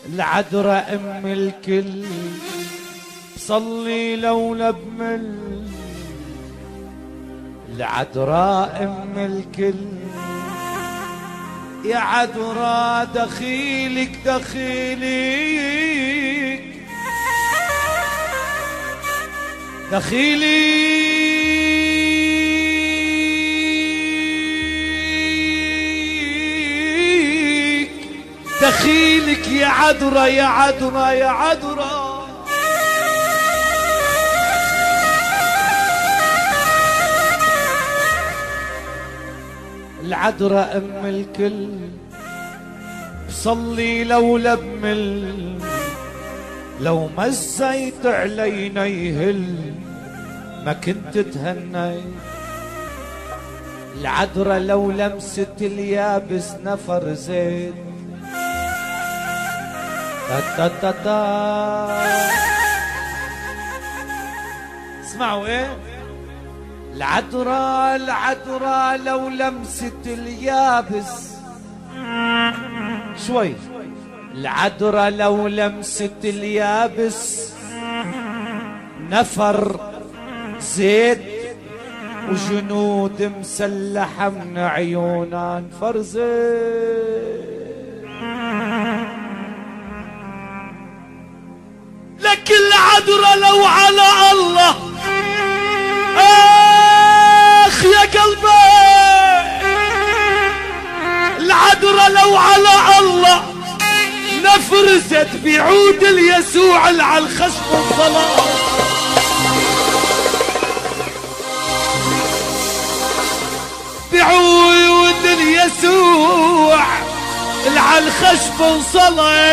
العذراء ام الكل صلي لولا بمل. العذراء ام الكل يا عذراء دخيلك دخيلك دخيلك دخيلك يا عذراء يا عذراء يا عذراء. العذراء ام الكل بصلي لولا بمل. لو مزيت علينا يهل ما كنت تهني. العذراء لو لمست اليابس نفر زيت. تا تا تا اسمعوا ايه. العذراء العذراء لو لمست اليابس شوي. العذراء لو لمست اليابس نفر زيت وجنود مسلحة من عيونها نفر زيت. لك العذراء لو على الله اخ يا قلبي. العذراء لو على الله نفرزت بعود اليسوع على الخشب والصلاة. بعود اليسوع على الخشب وصلاة.